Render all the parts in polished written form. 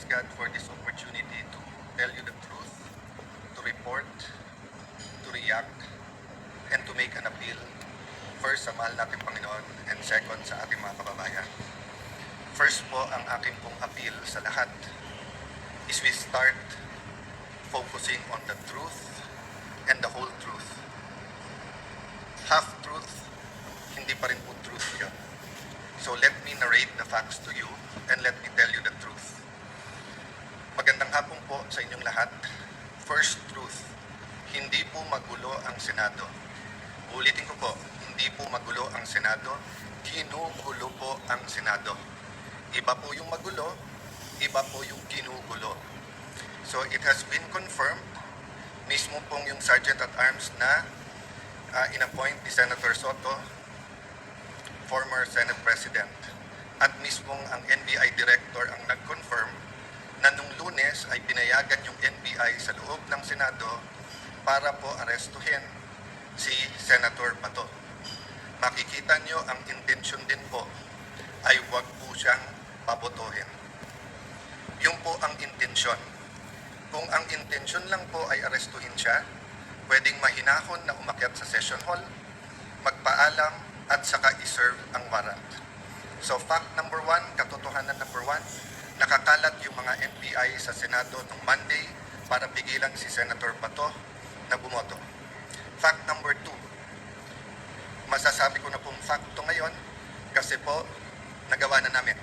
praise God for this opportunity to tell you the truth, to report, to react, and to make an appeal. First, sa mahal nating Panginoon, and second, sa ating mga kababayan. First po, ang aking pong appeal sa lahat is we start focusing on the truth and the whole truth. Half-truth, hindi pa rin po truth yun. So let me narrate the facts to you and let me tell you the truth. Magandang hapon po sa inyong lahat. First truth, hindi po magulo ang Senado. Ulitin ko po, hindi po magulo ang Senado, ginugulo po ang Senado. Iba po yung magulo, iba po yung ginugulo. So it has been confirmed, mismo pong yung Sergeant at Arms na inappoint ni Senator Soto, former Senate President, at mismong ang NBI Director ang nag-confirm na nung Lunes ay pinayagan yung NBI sa loob ng Senado para po arestuhin si Senator Bato. Makikita nyo ang intensyon din po ay huwag po siyang pabotohin. Yung po ang intensyon. Kung ang intensyon lang po ay arestuhin siya, pwedeng mahinahon na umakyat sa session hall, magpaalam, at saka iserve ang warrant. So fact number 1, katotohanan number 1, nakakalat yung mga NBI sa Senado noong Monday para pigilan si Senator Bato na bumoto. Fact number 2, masasabi ko na pong fact to ngayon kasi po nagawa na namin.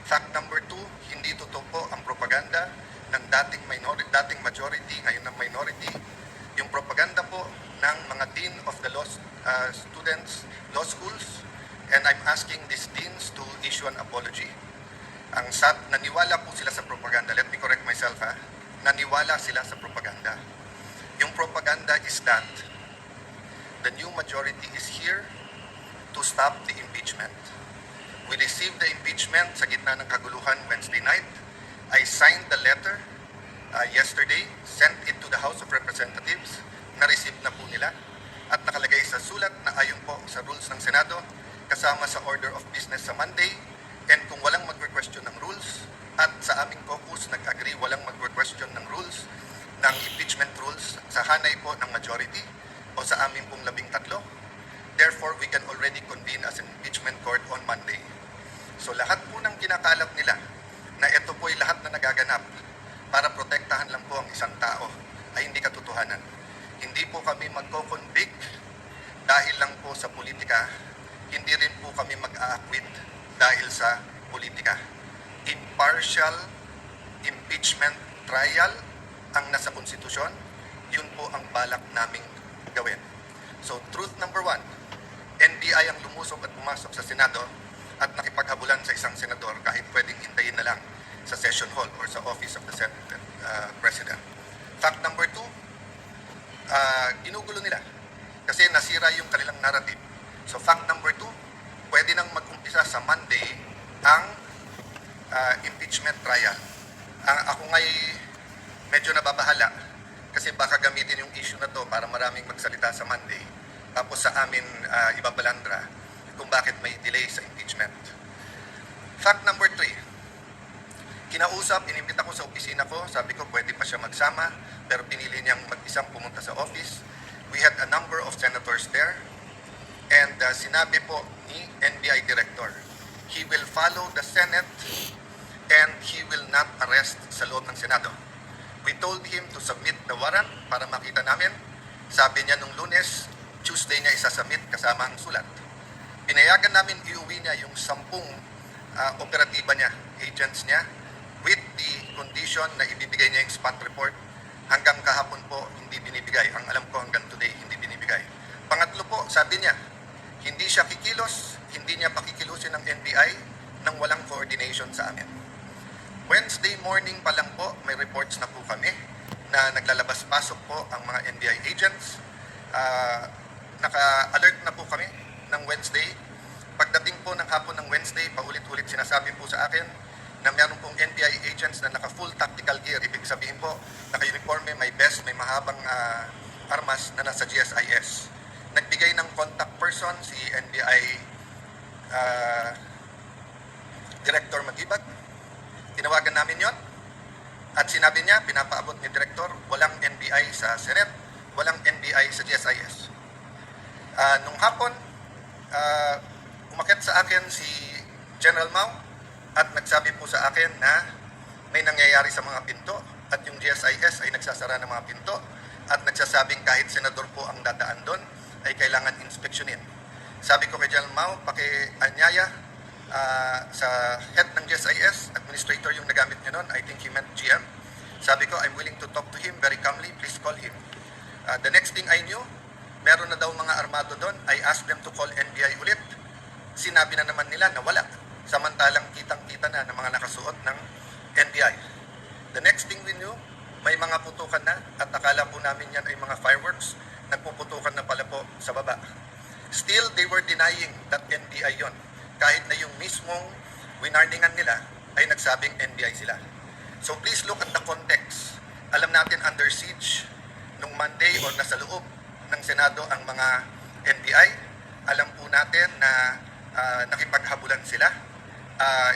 Fact number 2, hindi totoo po ang propaganda ng dating majority, ngayon ng minority. Yung propaganda po ng mga dean of the law schools, and I'm asking these deans to issue an apology. Ang naniwala po sila sa propaganda. Let me correct myself ha. Naniwala sila sa propaganda. Yung propaganda is that the new majority is here to stop the impeachment. We received the impeachment sa gitna ng kaguluhan Wednesday night. I signed the letter yesterday, sent it to the House of Representatives. Na-receive na po nila at nakalagay sa sulat na ayon po sa rules ng Senado kasama sa order of business sa Monday, and kung walang magre-question ng rules at sa aming caucus nag-agree walang magre-question ng rules ng impeachment rules sa hanay po ng majority o sa aming pong 13, therefore we can already convene as an impeachment court on Monday. So lahat po ng kinakalat nila na ito po'y lahat na nagaganap para protektahan lang po ang isang tao ay hindi katotohanan. Hindi po kami magko-convict dahil lang po sa politika. Hindi rin po kami mag-a-acquit dahil sa politika. Impartial impeachment trial ang nasa konstitusyon. Yun po ang balak naming gawin. So truth number 1, NBI ang lumusok at pumasok sa Senado at nakipaghabulan sa isang senador kahit pwedeng hintayin na lang sa session hall or sa office of the Senate President. Fact number 2, ginugulo nila kasi nasira yung kanilang narrative. So fact number 2, pwede nang mag-umpisa sa Monday ang impeachment trial. Ako nga'y medyo nababahala kasi baka gamitin yung issue na to para maraming magsalita sa Monday tapos sa amin ibabalandra kung bakit may delay sa impeachment. Fact number 3, kinausap, inimbita ko sa opisina ko, sabi ko pwede pa siya magsama, pero pinili niyang mag-isang pumunta sa office. We had a number of senators there, and sinabi po ni NBI Director, he will follow the Senate and he will not arrest sa loob ng Senado. We told him to submit the warrant para makita namin. Sabi niya nung Lunes, Tuesday niya isasubmit kasama ang sulat. Pinayagan namin iuwi niya yung 10 operatiba niya, agents niya, with the condition na ibibigay niya yung spot report. Hanggang kahapon po hindi binibigay. Ang alam ko hanggang today hindi binibigay. Pangatlo po, sabi niya, hindi siya kikilos, hindi niya pakikilusin ng NBI nang walang coordination sa amin. Wednesday morning pa lang po, may reports na po kami na naglalabas-pasok po ang mga NBI agents. Naka-alert na po kami ng Wednesday. Pagdating po ng hapon ng Wednesday, paulit-ulit sinasabi po sa akin na meron pong NBI agents na naka-full tactical gear. Ibig sabihin po, naka-uniforme, may vest, may mahabang armas na nasa GSIS. Nagbigay ng contact person si NBI Director Magibag. Tinawagan namin yon at sinabi niya, pinapaabot ni Direktor, walang NBI sa Senate, walang NBI sa GSIS. Nung hapon, umakyat sa akin si General Mao at nagsabi po sa akin na may nangyayari sa mga pinto at yung GSIS ay nagsasara ng mga pinto at nagsasabing kahit senador po ang dadaan doon ay kailangan inspeksyonin. Sabi ko kay General Mao, pakianyaya sa head ng GSIS, administrator yung nagamit niya noon, I think he meant GM. Sabi ko, I'm willing to talk to him very calmly, please call him. The next thing I knew, meron na daw mga armado doon. I asked them to call NBI ulit. Sinabi na naman nila na wala. Samantalang kitang-kita na ng mga nakasuot ng NBI. The next thing we knew, may mga putukan na at akala po namin yan ay mga fireworks. Nagpuputukan na pala po sa baba. Still, they were denying that NBI yon. Kahit na yung mismong winarningan nila ay nagsabing NBI sila. So please look at the context. Alam natin under siege nung Monday o nasa loob ng Senado ang mga NBI. Alam po natin na nakipaghabulan sila.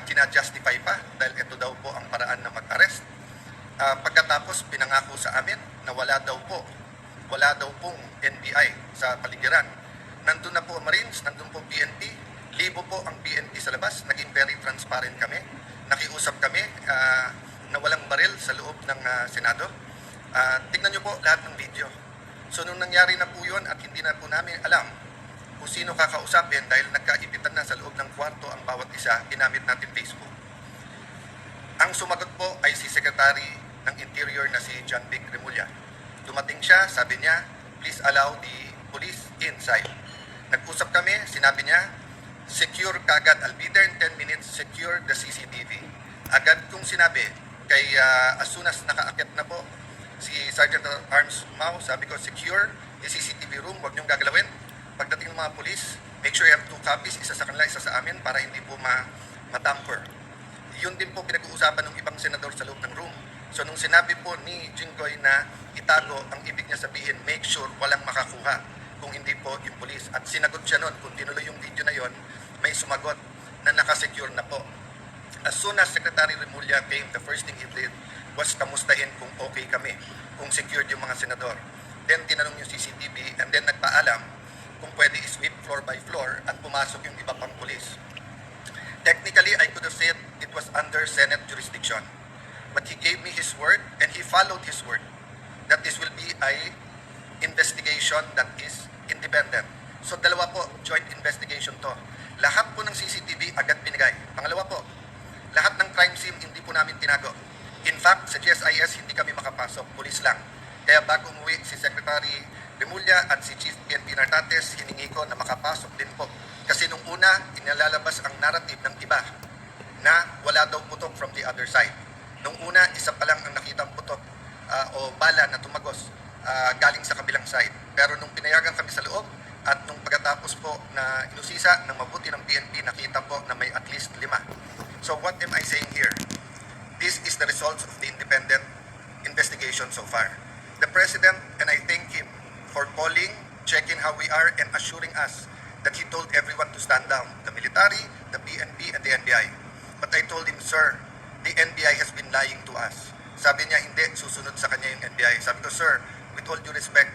Kina-justify pa dahil ito daw po ang paraan na mag-arrest. Pagkatapos pinangako sa amin na wala daw pong NBI sa paligiran. Nandun na po Marines, nandun po PNP, libo po ang PNP sa labas, naging very transparent kami. Nakiusap kami na walang baril sa loob ng Senado. Tingnan nyo po lahat ng video. So nung nangyari na po yun at hindi na po namin alam kung sino kakausapin dahil nagkaibitan na sa loob ng kwarto ang bawat isa, ginamit natin Facebook. Ang sumagot po ay si Secretary ng Interior na si John Vic Remulla. Dumating siya, sabi niya, please allow the police inside. Nag-usap kami, sinabi niya, secure kagad, I'll be there in 10 minutes, secure the CCTV. Agad kong sinabi, kay as soon as nakaakit na po si Sergeant at Arms Mao, sabi ko, secure the CCTV room, huwag niyong gagalawin. Pagdating ng mga police, make sure you have 2 copies, isa sa kanila, isa sa amin, para hindi po matamper. Yun din po pinag-uusapan ng ibang senador sa loob ng room. So nung sinabi po ni Jinggoy na itago, ang ibig niya sabihin, make sure walang makakuha kung hindi po yung police. At sinagot siya nun, kung tinuloy yung video na yon, may sumagot na nakasecure na po. As soon as Secretary Remulla came, the first thing he did was kamustahin kung okay kami, kung secured yung mga senador. Then tinanong yung CCTV and then nagpaalam kung pwede i-sweep floor by floor at pumasok yung iba pang police. Technically, I could have said it was under Senate jurisdiction. But he gave me his word and he followed his word that this will be a investigation that is independent. So dalawa po, joint investigation to. Lahat po ng CCTV agad binigay. Pangalawa po, lahat ng crime scene hindi po namin tinago. In fact, sa GSIS hindi kami makapasok, pulis lang. Kaya bago umuwi si Secretary Remulla at si Chief PNP Nartates, hiningi ko na makapasok din po. Kasi nung una, inalalabas ang narrative ng iba na wala daw putok from the other side. Nung una, isa pa lang ang nakitang putok o bala na tumagos galing sa kabilang side. Pero nung pinayagan kami sa loob at nung pagkatapos po na inusisa ng mabuti ng PNP, nakita po na may at least 5. So what am I saying here? This is the results of the independent investigation so far. The President, and I thank him for calling, checking how we are, and assuring us that he told everyone to stand down, the military, the PNP, and the NBI. But I told him, sir, the NBI has been lying to us. Sabi niya, hindi, susunod sa kanya yung NBI. Sabi ko, sir, with all due respect,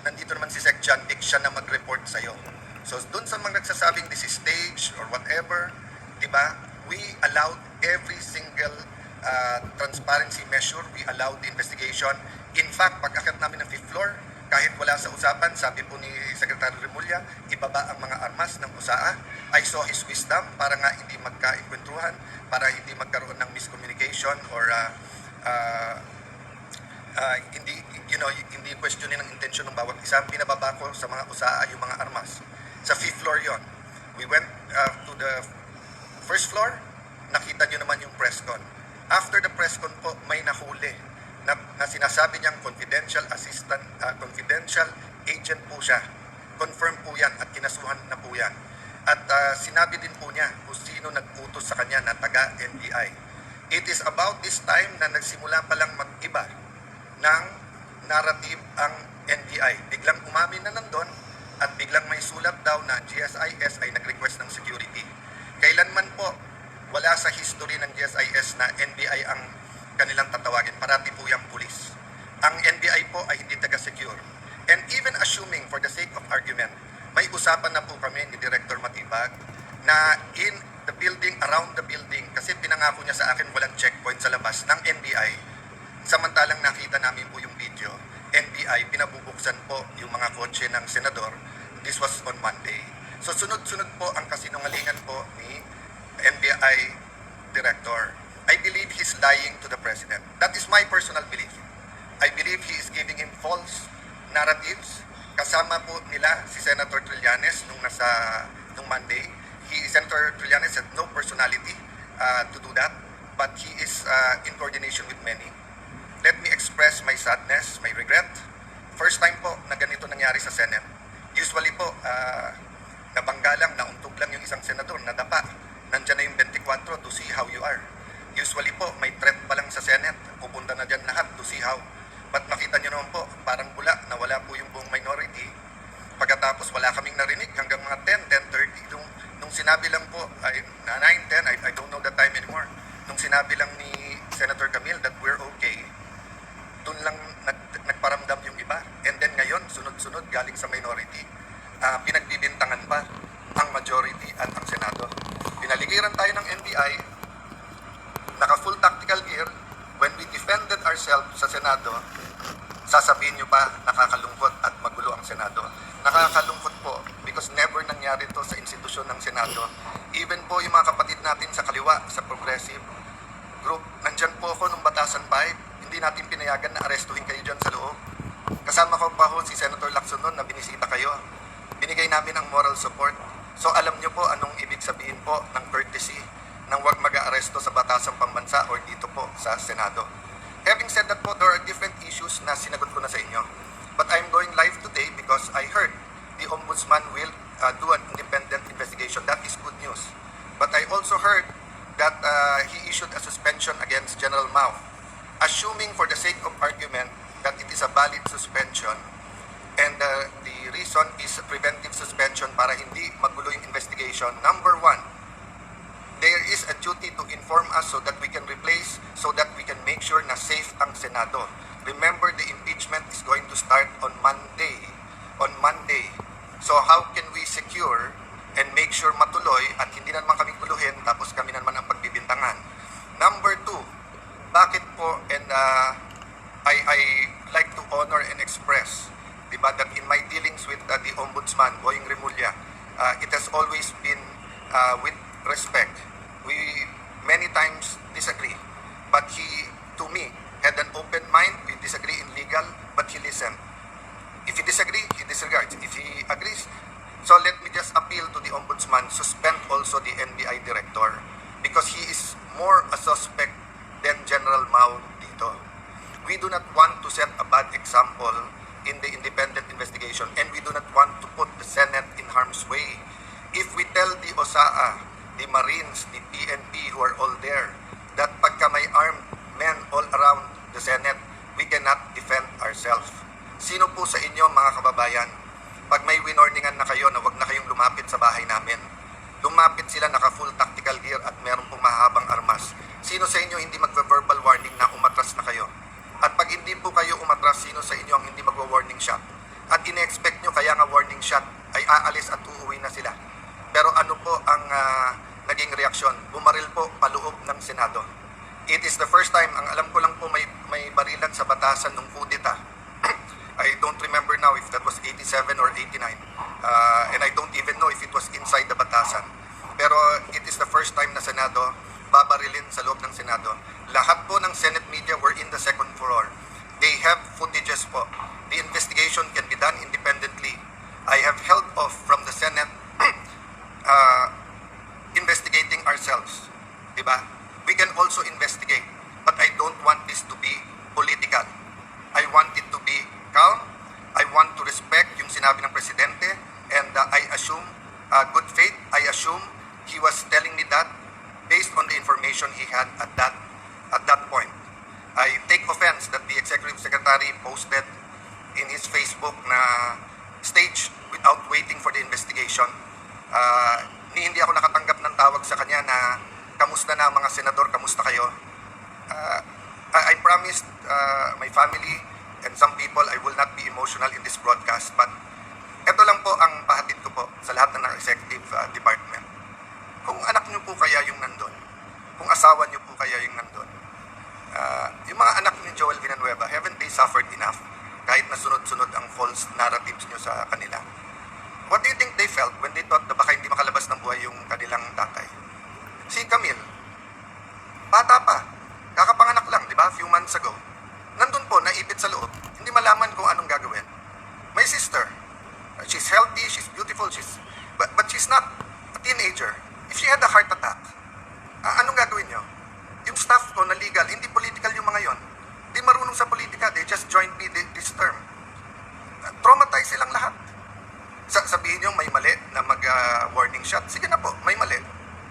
nandito naman si Sec. John Vic, siya na mag-report sa'yo. So, dun sa mga nagsasabing this is staged or whatever, di ba, we allowed every single transparency measure, we allowed the investigation. In fact, pag-akit namin ng 5th floor, kahit wala sa usapan, sabi po ni Secretary Remulla, ibaba ang mga armas ng USAA. I saw his wisdom para nga hindi magka-ikwentruhan, para hindi magkaroon ng miscommunication or hindi questionin ang intensyon ng bawat isa. Pinababa ko sa mga USAA yung mga armas. Sa 5th floor yon. We went to the 1st floor, nakita nyo naman yung press con. After the press con po, may nahuli na sinasabi niyang confidential assistant, confidential agent po siya. Confirm po yan at kinasuhan na po yan. At sinabi din po niya kung sino nag-utos sa kanya na taga-NBI. It is about this time na nagsimula palang mag-iba ng narrative ang NBI. Biglang umamin na nandun at biglang may sulat daw na GSIS ay nag-request ng security. Kailanman po, wala sa history ng GSIS na NBI NBI ang kanilang tatawagin. Parati po yung pulis. Ang NBI po ay hindi taga-secure. And even assuming for the sake of argument, may usapan na po kami ni Director Matibag na in the building, around the building, kasi pinangako niya sa akin walang checkpoint sa labas ng NBI. Samantalang nakita namin po yung video, NBI, pinabubuksan po yung mga kotse ng senador. This was on Monday. So sunod-sunod po ang kasinungalingan po ni NBI Director. I believe he's lying to the President. That is my personal belief. I believe he is giving him false narratives. Kasama po nila si Senator Trillanes nung Monday. Senator Trillanes had no personality to do that, but he is in coordination with many. Let me express my sadness, my regret. First time po na ganito nangyari sa Senate. Usually po, nabangga lang, nauntog lang yung isang senador, nadapa. Nandyan na yung 24 to see how you are. Usually po, may threat pa lang sa Senate, pupunta na dyan lahat to see how. But makita nyo naman po, parang bula, nawala po yung buong minority. Pagkatapos wala kaming narinig hanggang mga 10:30. Nung sinabi lang po, 9:10, I don't know the time anymore. Nung sinabi lang ni Senator Camille that we're okay, doon lang nagparamdam yung iba. And then ngayon, sunod-sunod galing sa minority, pinagbibintangan pa ang majority at ang Senado. Pinaligiran tayo ng NBI, naka-full tactical gear. When we defended ourselves sa Senado, sasabihin nyo pa nakakalungkot at magulo ang Senado. Nakakalungkot po because never nangyari to sa institusyon ng Senado. Even po yung mga kapatid natin sa kaliwa, sa progressive group, nandyan po ako nung Batasan 5, hindi natin pinayagan na arestuhin kayo dyan sa loob. Kasama ko pa ho si Senator Lacson noon na binisita kayo. Binigay namin ang moral support. So alam nyo po anong ibig sabihin po ng courtesy ng huwag mag-aaresto sa Batasang Pambansa or dito po sa Senado. Having said that po, there are different issues na sinagot ko na sa inyo. But I'm going live today because I heard the Ombudsman will do an independent investigation. That is good news. But I also heard that he issued a suspension against General Mao. Assuming for the sake of argument that it is a valid suspension and the reason is preventive suspension para hindi magulo yung investigation. Number one, there is a duty to inform us so that we can replace, so that we can make sure na safe ang Senado. Remember, the impeachment is going to start on Monday. So how can we secure and make sure matuloy at hindi na naman kami guluhin tapos kami na naman ang pagbibintangan? Number two, bakit po, and I like to honor and express, diba, that in my dealings with the Ombudsman, Boying Remulla, it has always been with respect. We many times disagree, but he, to me, had an open mind. We disagree in legal, but he listened. If he disagree, he disregards. If he agrees, so let me just appeal to the Ombudsman, suspend also the NBI Director, because he is more a suspect than General Mao dito. We do not want to set a bad example in the independent investigation, and we do not want to put the Senate in harm's way. If we tell the OSAA, the Marines, the PNP who are all there, that pagka may armed men all around the Senate, we cannot defend ourselves. Sino po sa inyo, mga kababayan, pag may winorningan na kayo na wag na kayong lumapit sa bahay namin, lumapit sila naka-full tactical gear at meron pong mahabang armas. Sino sa inyo hindi magve-verbal warning na umatras na kayo? At pag hindi po kayo umatras, sino sa inyo ang hindi magwa-warning shot? At ine-expect nyo kaya nga warning shot ay aalis at uuwi na sila. Pero ano po ang naging reaksyon? Bumaril po paloob ng Senado. It is the first time, ang alam ko lang po may barilan sa Batasan nung kudeta. I don't remember now if that was 87 or 89. And I don't even know if it was inside the Batasan. Pero it is the first time na Senado babarilin sa loob ng Senado. Lahat po ng Senate media were in the second floor. They have footages po. The investigation can be done independently. I have held off from the Senate investigating ourselves. Diba? We can also investigate. But I don't want this to be political. I want it to be calm. I want to respect yung sinabi ng Presidente. And I assume, good faith, I assume he was telling me that based on the information he had at that point. I take offense that the Executive Secretary posted in his Facebook na stage without waiting for the investigation. Hindi ako nakatanggap ng tawag sa kanya na kamusta na mga senador, kamusta kayo? family and some people, I will not be emotional in this broadcast, but ito lang po ang pahatid ko po sa lahat ng executive department. Kung anak niyo po kaya yung nandun, kung asawa niyo po kaya yung nandun, yung mga anak ni Joel Villanueva, haven't they suffered enough kahit na sunod-sunod ang false narratives niyo sa kanila? What do you think they felt when they thought na baka hindi makalabas ng buhay yung kanilang tatay? Si Camille, bata pa, kakapanganak lang, di ba, few months ago. Nandun po, naipit sa loob, hindi malaman kung anong gagawin. My sister, she's healthy, she's beautiful, but she's not a teenager. If she had a heart attack, anong gagawin nyo? Yung staff ko na legal, hindi political yung mga yon. Hindi marunong sa politika, they just joined me this term. Traumatized silang lahat. Sabihin nyo may mali na mag-warning shot. Sige na po, may mali.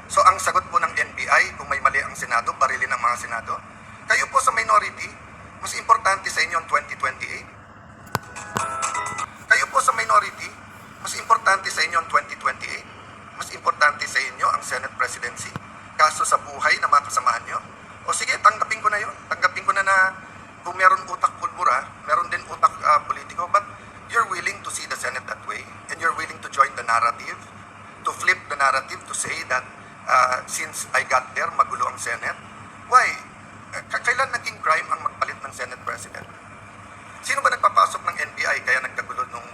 So ang sagot po ng NBI, kung may mali ang Senado, barilin ang mga Senado. Kayo po sa minority, mas importante sa inyo ang 2028. Kayo po sa minority, mas importante sa inyo ang 2028. Mas importante sa inyo ang Senate presidency. Kaso sa buhay ng mga kasamahan nyo. O sige, tanggapin ko na yun. Tanggapin ko na kung meron utak pulbura, meron din utak politiko, but you're willing to see the Senate that way, and you're willing to join the narrative, to flip the narrative, to say that since I got there, magulo ang Senate. Why? Kailan naging crime ang magpalit ng Senate President? Sino ba nagpapasok ng NBI kaya nagkagulo nung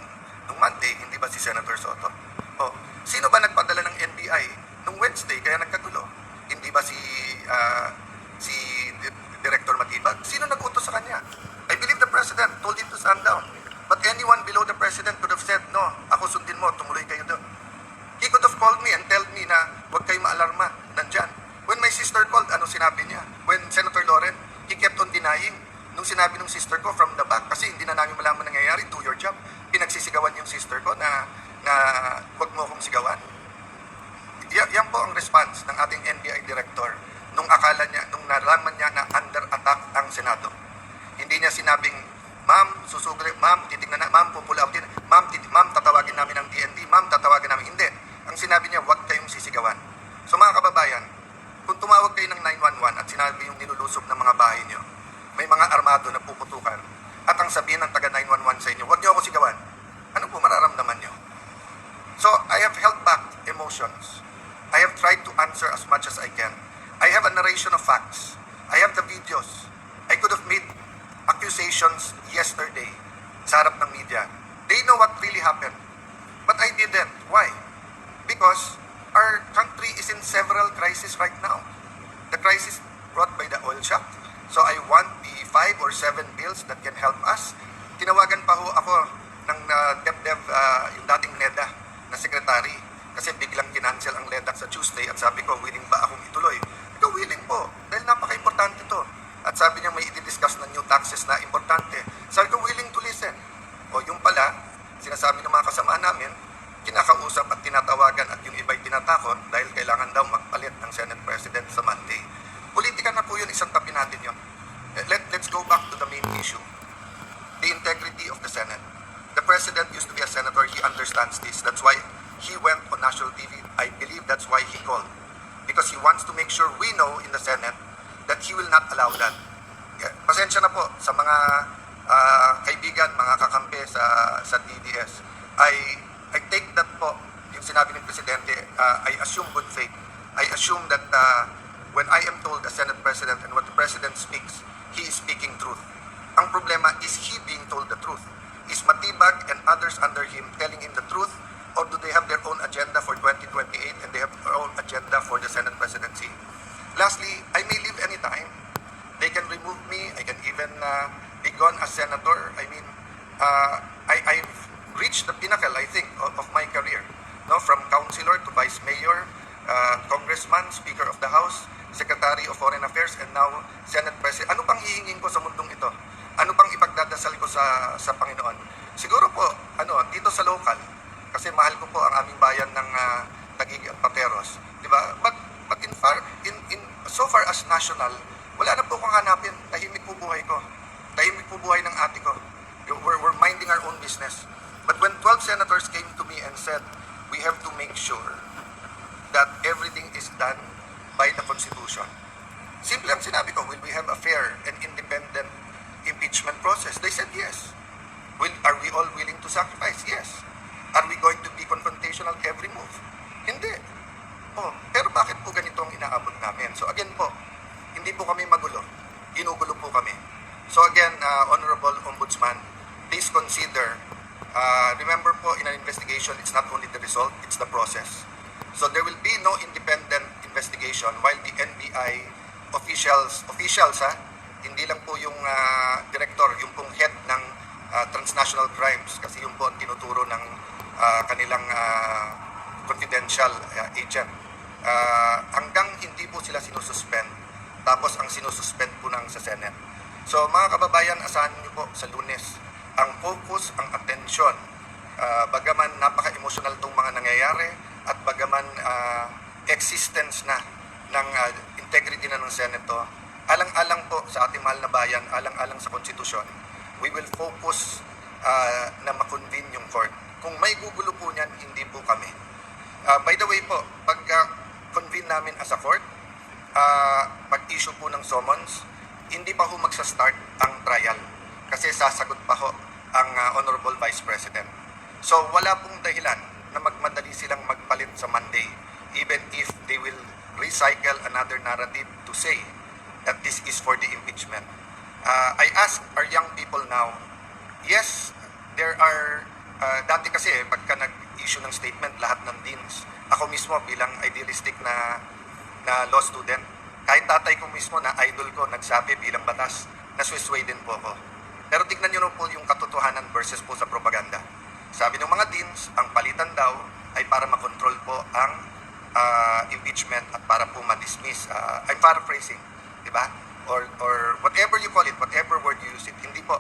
Monday? Hindi ba si Senator Soto? O, sino ba nagpadala ng NBI nung Wednesday kaya nagkagulo? Hindi ba si Director Matibag? Sino nag-utos sa kanya? I believe the President told him to stand down. But anyone below the President could have said, no, ako sundin mo, tumuloy kayo doon. He could have called me and tell me na huwag kayo maalarma, nandyan. When my sister called, ano sinabi niya? When Senator Loren, he kept on denying. Nung sinabi ng sister ko from the back, kasi hindi na namin malaman nangyayari, do your job. Pinagsisigawan yung sister ko na huwag mo akong sigawan. Yan po ang response ng ating NBI director nung akala niya, nung nalaman niya na under attack ang Senado. Hindi niya sinabing, ma'am, susugli, ma'am, titignan na, ma'am, pupula out din, ma'am, tatawagin namin ng DND, ma'am, tatawagin namin. Hindi. Ang sinabi niya, huwag kayong sisigawan. So mga kababayan, kung tumawag kayo ng 911 at sinabi yung nilulusob ng mga bahay niyo, may mga armado na puputukan, at ang sabihin ng taga 911 sa inyo, huwag niyo ako sigawan, ano po mararamdaman niyo? So I have held back emotions. I have tried to answer as much as I can. I have a narration of facts. I have the videos. I could have made accusations yesterday sa harap ng media. They know what really happened. But I didn't. Why? Because our country is in several crises right now. The crisis brought by the oil shock. So I want the 5 or 7 bills that can help us. Tinawagan pa ho ako ng DepDev, yung dating NEDA na secretary, kasi biglang kinancel ang LEDAC sa Tuesday at sabi ko, willing ba akong ituloy? Ito, willing po, dahil napaka-importante to. At sabi niya may i-discuss na new taxes na importante. Sabi ko, willing to listen. O yung pala, sinasabi ng mga kasama namin, kinakausap at tinatawagan at yung iba'y tinatakot dahil kailangan daw magpalit ng Senate President sa Monday. Politika na po yun, isang tabi natin yun. Let's go back to the main issue. The integrity of the Senate. The President used to be a senator, he understands this. That's why he went on national TV. I believe that's why he called. Because he wants to make sure we know in the Senate that he will not allow that. Pasensya na po sa mga kaibigan, mga kakampi sa DDS. I take that po, yung sinabi ng Presidente, I assume good faith. I assume that when I am told as Senate President and what the President speaks, he is speaking truth. Ang problema is he being told the truth. Is Matibag and others under him telling him the truth, or do they have their own agenda for 2028 and they have their own agenda for the Senate presidency? Lastly, I may leave anytime. They can remove me. I can even be gone as senator. I mean, I've reached the pinnacle, I think, of my career. No, from councilor to vice mayor, congressman, speaker of the house, secretary of foreign affairs, and now Senate president. Ano pang hihingin ko sa mundong ito? Ano pang ipagdadasal ko sa Panginoon? Siguro po, dito sa local, kasi mahal ko po ang aming bayan ng Taguig at Pateros, di ba? But in so far as national, wala na po akong hanapin. Tahimik po buhay ko. Tahimik po buhay ng ate ko. We're minding our own business. But when 12 senators came to me and said, we have to make sure that everything is done by the Constitution. Simple ang sinabi ko, will we have a fair and independent impeachment process? process? They said yes. Are we all willing to sacrifice? Yes. Are we going to be confrontational every move? Hindi. Oh, pero bakit po ganito ang inaabot namin? So again po, hindi po kami magulo. Ginugulo po kami. So again, Honorable Ombudsman, please consider, remember po in an investigation, it's not only the result, it's the process. So there will be no independent investigation while the NBI officials hindi lang po yung director, yung pong head ng transnational crimes, kasi yung po ang tinuturo ng kanilang confidential agent. Hanggang hindi po sila sinususpend, tapos ang sinususpend po ng sa Senate. So mga kababayan, asahan niyo po sa Lunes, ang focus, ang atensyon, bagaman napaka-emotional itong mga nangyayari at bagaman existence na ng integrity na ng Senato, alang-alang po sa ating mahal na bayan, alang-alang sa konstitusyon, we will focus na makonvene yung court. Kung may gugulo po niyan, hindi po kami. By the way po, pagka-convene namin as a court, pag-issue po ng summons, hindi pa ho magsa-start ang trial kasi sasagot pa ho ang Honorable Vice President. So wala pong dahilan na magmadali silang magpalit sa Monday, even if they will recycle another narrative to say that this is for the impeachment. I ask our young people now, yes, there are, dati kasi pagka nag-issue ng statement lahat ng deans, ako mismo bilang idealistic na law student, kahit tatay ko mismo na idol ko nagsabi bilang batas, naswisway din po ako. Pero tignan nyo po yung katotohanan versus po sa propaganda. Sabi ng mga deans, ang palitan daw ay para makontrol po ang impeachment at para po ma-dismiss. I'm paraphrasing, di ba? Or whatever you call it, whatever word you use it. Hindi po.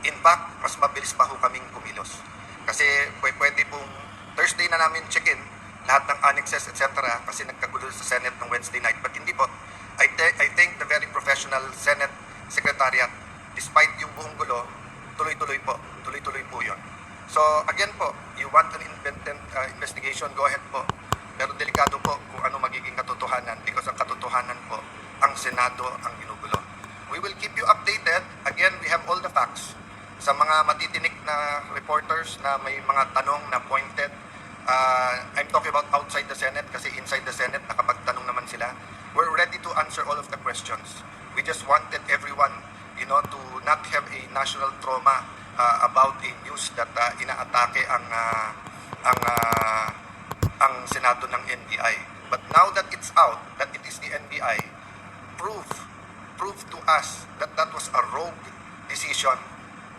In fact, mas mabilis pa ho kaming kumilos. Kasi pwede pong Thursday na namin check-in lahat ng annexes, etc. Kasi nagkagulo sa Senate ng Wednesday night. But hindi po. I think the very professional Senate Secretariat, despite yung buong gulo, tuloy-tuloy po. Tuloy-tuloy po yun. So, again po, you want an independent investigation, go ahead po. Pero delikado po kung ano magiging katotohanan because ang katotohanan po, ang Senado ang ginugulo. We will keep you updated. Again, we have all the facts. Sa mga matitinik na reporters na may mga tanong na pointed, I'm talking about outside the Senate kasi inside the Senate, nakapagtanong naman sila. We're ready to answer all of the questions. We just wanted everyone, to not have a national trauma about a news that inaatake ang Senado ng NBI. But now that it's out, that it is the NBI, prove to us that that was a rogue decision.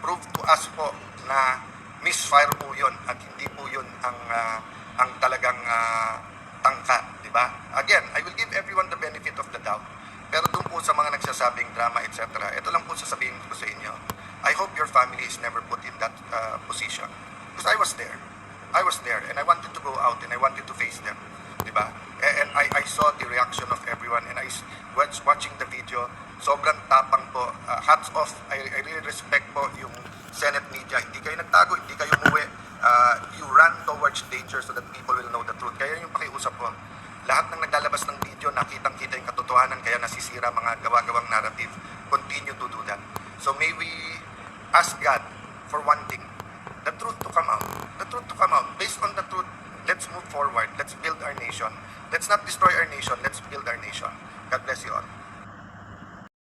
Prove to us po na misfire po yun at hindi po yun ang talagang tangka, di ba? Again, I will give everyone the benefit of the doubt. Pero doon po sa mga nagsasabing drama, etc., ito lang po sasabihin ko sa inyo. I hope your family is never put in that position. Because I was there. I was there and I wanted to go out and I wanted to face them. Diba? And I saw the reaction of everyone and I was watching the video. Sobrang tapang po. Hats off. I really respect po yung Senate media. Hindi kayo nagtago, hindi kayo umuwi. You ran towards danger so that people will know the truth. Kaya yung pakiusap po, lahat ng naglalabas ng video, nakitang-kita yung katotohanan, kaya nasisira mga gawa-gawang narrative. Continue to do that. So may we ask God for one thing, the truth to come out. The truth to come out. Based on the truth, let's move forward. Let's build our nation. Let's not destroy our nation. Let's build our nation. God bless you all.